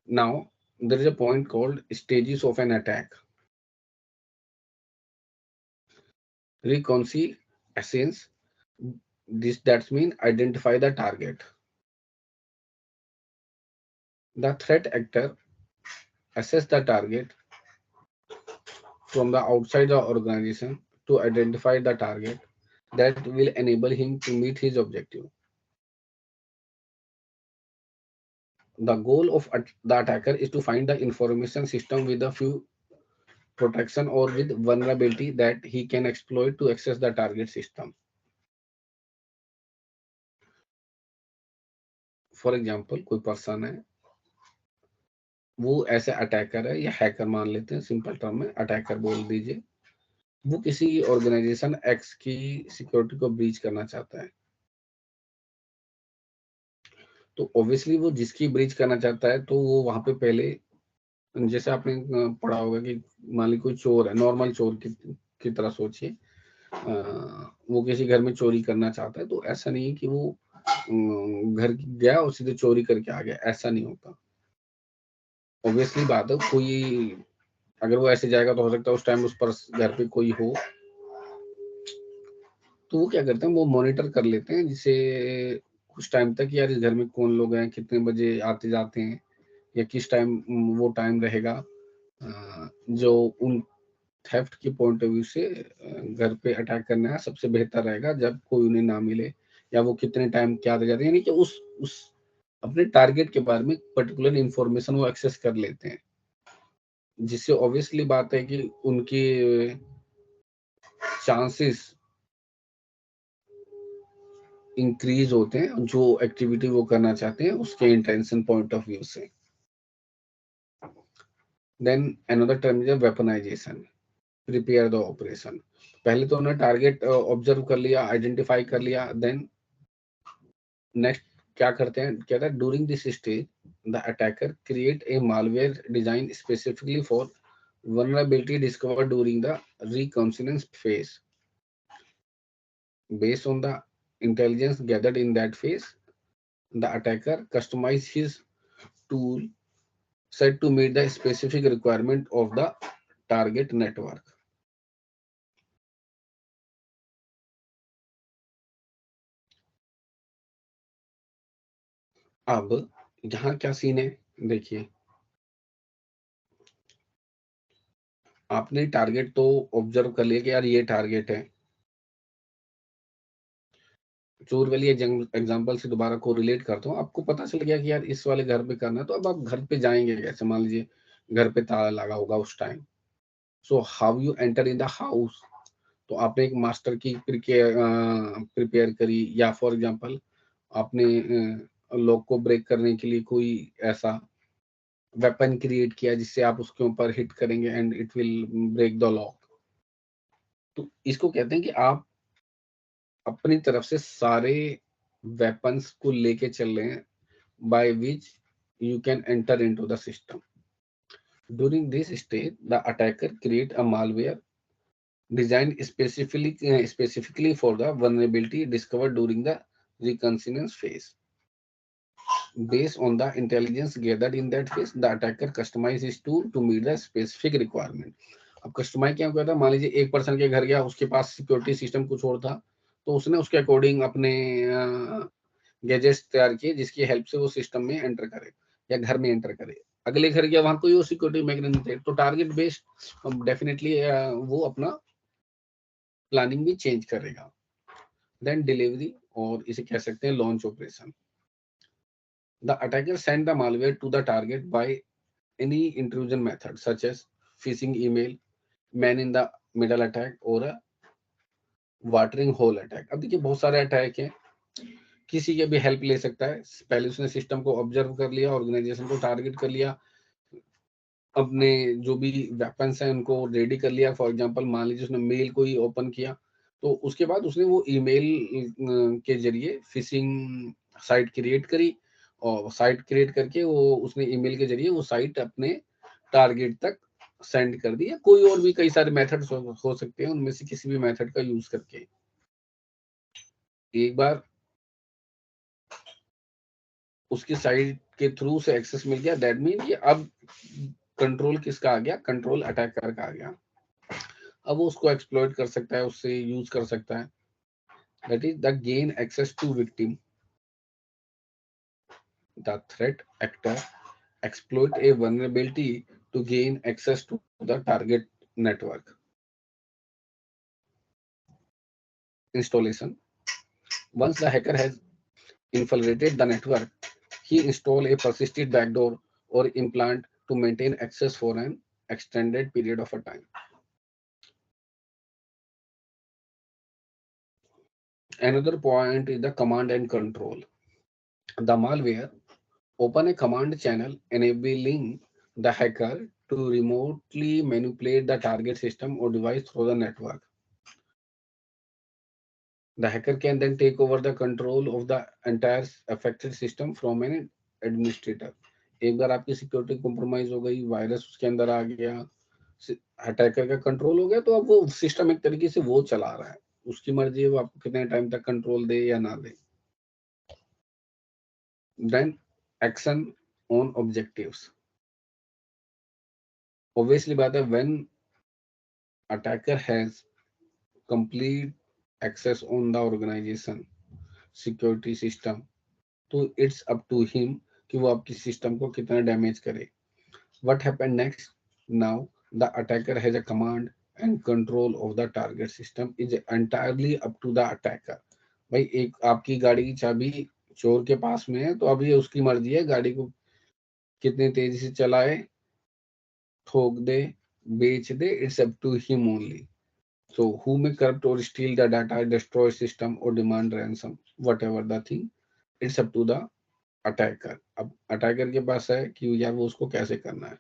Now, there is a point called stages of an attack. Reconnaissance, that means identify the target. The threat actor assess the target from the outside the organization to identify the target that will enable him to meet his objective. The goal of the attacker is to find the information system with a few protection or with vulnerability that he can exploit to access the target system. For example कोई person है, वो ऐसे attacker है या hacker मान लेते हैं, simple term में अटैकर बोल दीजिए। वो किसी ऑर्गेनाइजेशन एक्स की सिक्योरिटी को ब्रीच करना चाहता है, तो ऑब्वियसली वो जिसकी ब्रीच करना चाहता है तो वो वहां पे पहले, जैसे आपने पढ़ा होगा कि मान ली कोई चोर है, नॉर्मल चोर की तरह सोचिए, वो किसी घर में चोरी करना चाहता है, तो ऐसा नहीं है कि वो घर गया और सीधे चोरी करके आ गया, ऐसा नहीं होता। ऑब्वियसली बात है, कोई अगर वो ऐसे जाएगा तो हो सकता है उस टाइम उस पर घर पे कोई हो, तो वो क्या करते हैं, वो मॉनिटर कर लेते हैं जिससे कुछ टाइम तक यार इस घर में कौन लोग हैं, कितने बजे आते जाते हैं, या किस टाइम वो टाइम रहेगा जो उन थेफ्ट की पॉइंट ऑफ व्यू से घर पे अटैक करना है सबसे बेहतर रहेगा, जब कोई उन्हें ना मिले, या वो कितने टाइम क्या आते जाते हैं, यानी कि उस अपने टारगेट के बारे में पर्टिकुलर इंफॉर्मेशन वो एक्सेस कर लेते हैं, जिससे ऑब्वियसली बात है कि उनकी चांसेस इंक्रीज होते हैं जो एक्टिविटी वो करना चाहते हैं उसके इंटेंशन पॉइंट ऑफ व्यू से। Then another term is weaponization, prepare the operation. पहले तो उन्होंने टारगेट ऑब्जर्व कर लिया, आइडेंटिफाई कर लिया, देन नेक्स्ट क्या करते हैं, कहता है during this stage the attacker create a malware design specifically for vulnerability discovered during the reconnaissance phase. Based on the intelligence gathered in that phase, the attacker customizes his tool set to meet the specific requirement of the target network. अब यहाँ क्या scene है, देखिए आपने target तो observe कर लिया कि यार ये टारगेट है, चोर वाली एग्जांपल से दोबारा को रिलेट करता हूँ, आपको पता चल गया कि यार इस वाले घर पे करना है, तो अब आप घर पे जाएंगे कैसे, मान लीजिए घर पे ताला लगा होगा उस time, so how you enter in the house, तो आपने एक मास्टर की प्रिपेयर करी, या फॉर एग्जांपल आपने लॉक को ब्रेक करने के लिए कोई ऐसा वेपन क्रिएट किया जिससे आप उसके ऊपर हिट करेंगे and it will break the lock. तो इसको कहते हैं कि आप अपनी तरफ से सारे वेपन्स को लेके चल रहे हैं by which you can enter into the system. During this stage the attacker create a malware designed specifically for the vulnerability discovered during the reconnaissance phase. Based on the intelligence gathered in that phase, the attacker customizes his tool to meet the specific requirement. अब customise क्या करता है, मान लीजिए एक person के घर गया, उसके पास सिक्योरिटी सिस्टम कुछ और था, तो उसने उसके अकॉर्डिंग अपने गैजेट्स तैयार किए जिसकी हेल्प से वो सिस्टम में एंटर करे या घर में एंटर करे। अगले घर गया, वहां कोई और सिक्योरिटी मैकेनिज्म थे, तो टारगेट बेस्ड डेफिनेटली वो अपना प्लानिंग भी चेंज करेगा। देन डिलीवरी, और इसे कह सकते हैं launch operation. The attacker send the malware to the target by any intrusion method such as phishing email, man in the middle attack और वाटरिंग होल अटैक। अब देखिए बहुत सारे अटैक हैं, किसी के भी हेल्प ले सकता है। पहले उसने सिस्टम को ऑब्जर्व कर लिया, ऑर्गेनाइजेशन को टारगेट कर लिया, अपने जो भी वेपन्स हैं उनको रेडी कर लिया। फॉर एग्जांपल मान लीजिए उसने मेल को ही ओपन किया, तो उसके बाद उसने वो ईमेल के जरिए फिशिंग साइट क्रिएट करी, और साइट क्रिएट करके वो उसने ईमेल के जरिए वो साइट अपने टारगेट तक सेंड कर दी। या कोई और भी कई सारे मेथड्स हो सकते हैं, उनमें से किसी भी मेथड का यूज करके। एक बार उसकी साइड के थ्रू से एक्सेस मिल गया, दैट मीन कि अब कंट्रोल किसका आ गया, कंट्रोल अटैकर का आ गया। अब वो उसको एक्सप्लॉइट कर सकता है, उससे यूज कर सकता है। That is the gain access to victim. The threat actor exploit a vulnerability to gain access to the target network. Installation. Once the hacker has infiltrated the network, he install a persistent backdoor or implant to maintain access for an extended period of a time. Another point is the command and control. The malware open a command channel enabling the hacker to remotely manipulate the target system or device through the network. The hacker can then take over the control of the entire affected system from an administrator. एक बार आपकी security compromise हो गई, virus उसके अंदर आ गया, attacker का control हो गया, तो अब वो सिस्टम एक तरीके से वो चला रहा है, उसकी मर्जी है वो आपको कितने टाइम तक कंट्रोल दे या ना दे। Then action on objectives. Obviously बात है, when attacker has complete access on the organization security system, तो इट्स अप टू हिम कि वो आपकी सिस्टम को कितना डैमेज करे। What happened next? Now the attacker has a command and control of the target system is entirely up to the attacker. भाई एक आपकी गाड़ी की चाबी चोर के पास में है, तो अब ये उसकी मर्जी है गाड़ी को कितनी तेजी से चलाए, ठोक दे, बेच दे, it's up to him only. So who may corrupt or steal the data, destroy system or demand ransom, whatever the thing, it's up to the attacker. अब अटैकर के पास है कि यार वो उसको कैसे करना है।